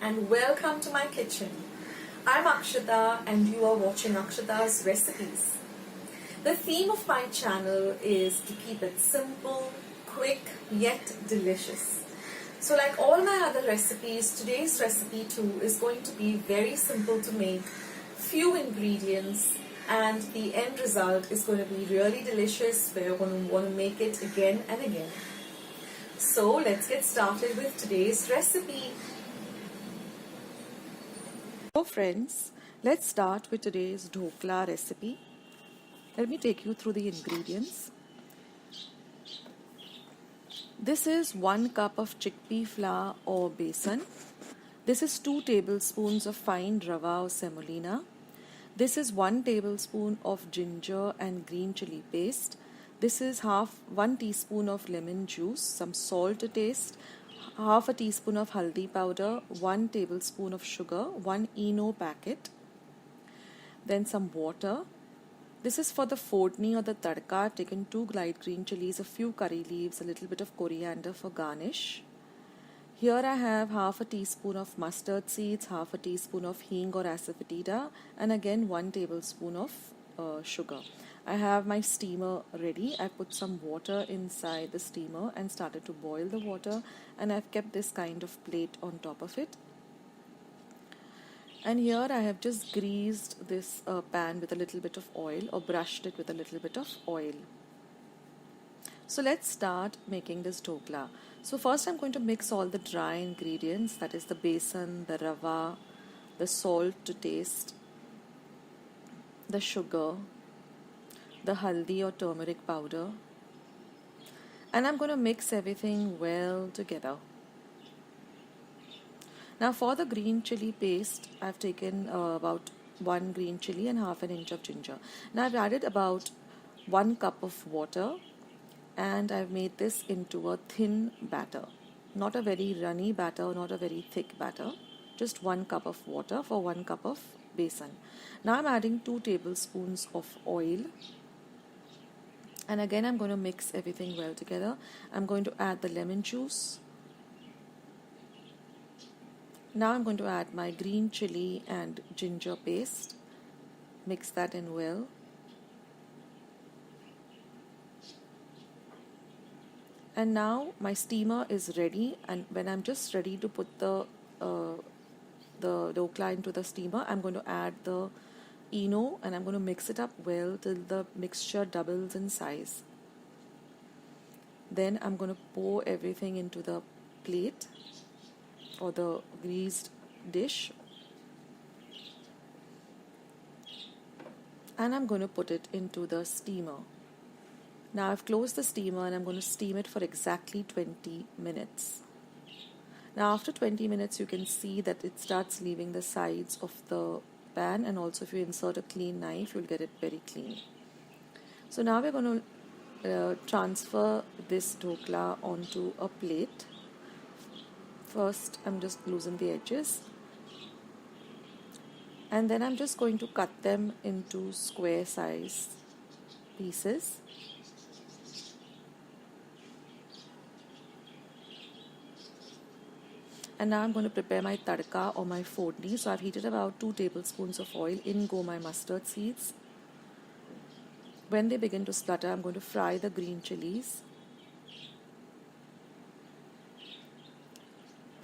and welcome to my kitchen. I'm Akshata and you are watching Akshata's Recipes. The theme of my channel is to keep it simple, quick, yet delicious. So like all my other recipes, today's recipe too is going to be very simple to make, few ingredients, and the end result is going to be really delicious where you're going to want to make it again and again. So let's get started with today's recipe. So friends, let's start with today's dhokla recipe. Let me take you through the ingredients. This is 1 cup of chickpea flour or besan. This is 2 tablespoons of fine rava or semolina. This is 1 tablespoon of ginger and green chili paste. This is 1 teaspoon of lemon juice, some salt to taste, half a teaspoon of haldi powder, 1 tablespoon of sugar, 1 Eno packet, then some water. This is for the phodni or the tadka. Taken 2 light green chilies, a few curry leaves, a little bit of coriander for garnish. Here I have half a teaspoon of mustard seeds, half a teaspoon of hing or asafoetida, and again 1 tablespoon of sugar. I have my steamer ready. I put some water inside the steamer and started to boil the water, and I've kept this kind of plate on top of it. And here I have just greased this pan with a little bit of oil, or brushed it with a little bit of oil. So let's start making this dhokla. So first I'm going to mix all the dry ingredients, that is the besan, the rava, the salt to taste, the sugar, the haldi or turmeric powder, and I'm going to mix everything well together. Now for the green chili paste, I've taken about 1 green chili and half an inch of ginger. Now I've added about 1 cup of water, and I've made this into a thin batter. Not a very runny batter, not a very thick batter. Just 1 cup of water for 1 cup of besan. Now I'm adding 2 tablespoons of oil. And again I'm going to mix everything well together. I'm going to add the lemon juice. Now I'm going to add my green chili and ginger paste. Mix that in well. And now my steamer is ready, and when I'm just ready to put the dhokla into the steamer, I'm going to add the Eno and I'm going to mix it up well till the mixture doubles in size. Then I'm going to pour everything into the plate or the greased dish, and I'm going to put it into the steamer. Now I've closed the steamer and I'm going to steam it for exactly 20 minutes. Now after 20 minutes you can see that it starts leaving the sides of the pan, and also if you insert a clean knife you'll get it very clean. So now we're going to transfer this dhokla onto a plate. First I'm just loosen the edges, and then I'm just going to cut them into square size pieces. And now I'm going to prepare my tadka or my phodni. So I've heated about 2 tablespoons of oil. In go my mustard seeds. When they begin to splutter, I'm going to fry the green chilies.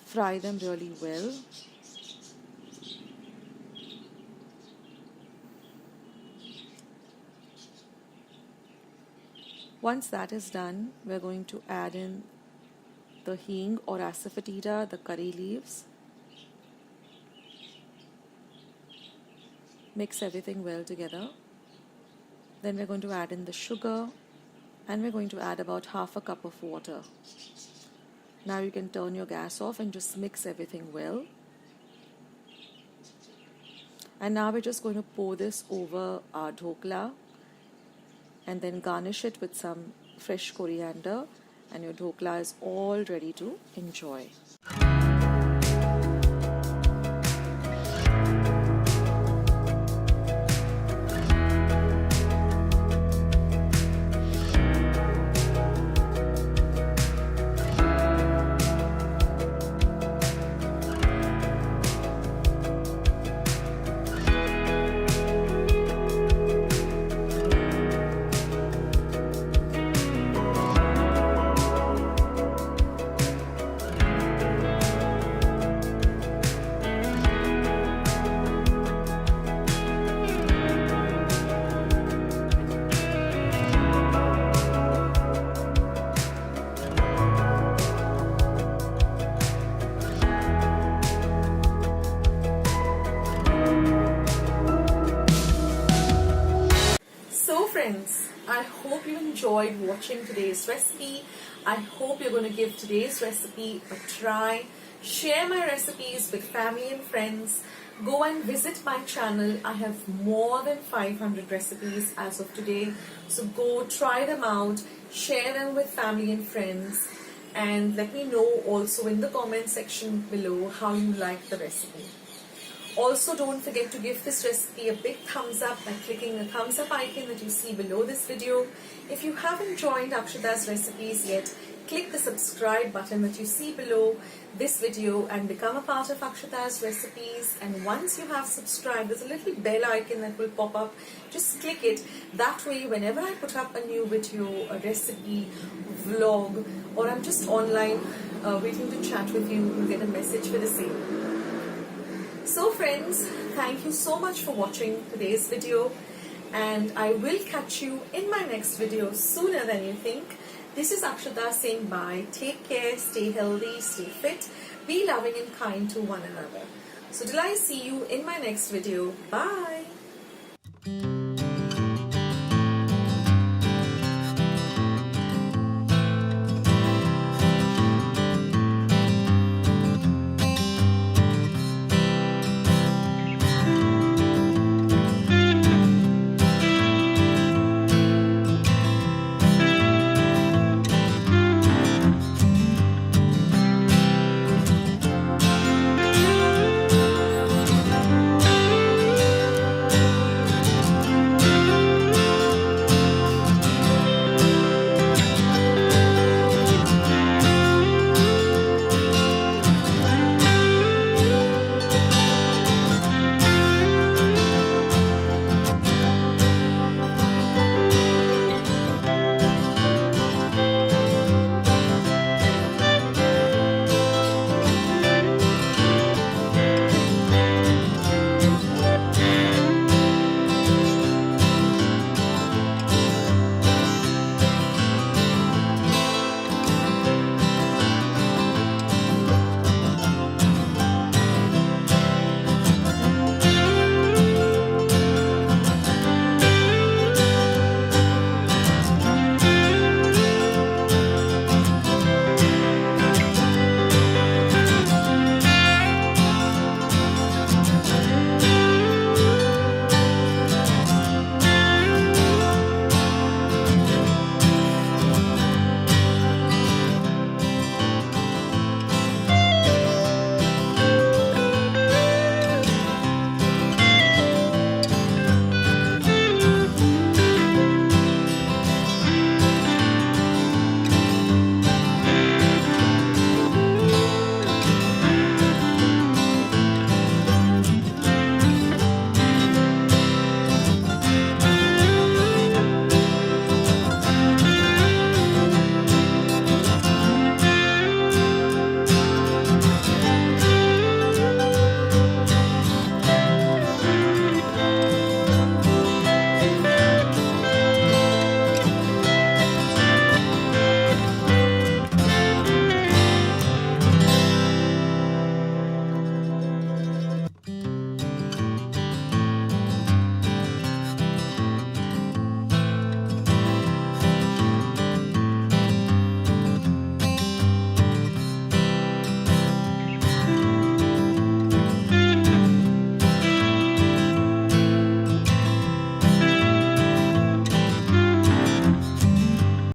Fry them really well. Once that is done, we're going to add in the hing or asafoetida, the curry leaves. Mix everything well together. Then we're going to add in the sugar, and we're going to add about half a cup of water. Now you can turn your gas off and just mix everything well. And now we're just going to pour this over our dhokla and then garnish it with some fresh coriander, and your dhokla is all ready to enjoy. friends, I hope you enjoyed watching today's recipe. I hope you're going to give today's recipe a try. Share my recipes with family and friends. Go and visit my channel. I have more than 500 recipes as of today. So go try them out, share them with family and friends, and let me know also in the comment section below how you like the recipe. Also, don't forget to give this recipe a big thumbs up by clicking the thumbs up icon that you see below this video. If you haven't joined Akshata's recipes yet, click the subscribe button that you see below this video and become a part of Akshata's recipes. And once you have subscribed, there's a little bell icon that will pop up. Just click it. That way, whenever I put up a new video, a recipe, vlog, or I'm just online waiting to chat with you, you'll get a message for the same. So friends, thank you so much for watching today's video, and I will catch you in my next video sooner than you think. This is Akshata saying bye. Take care, stay healthy, stay fit, be loving and kind to one another. So till I see you in my next video, bye.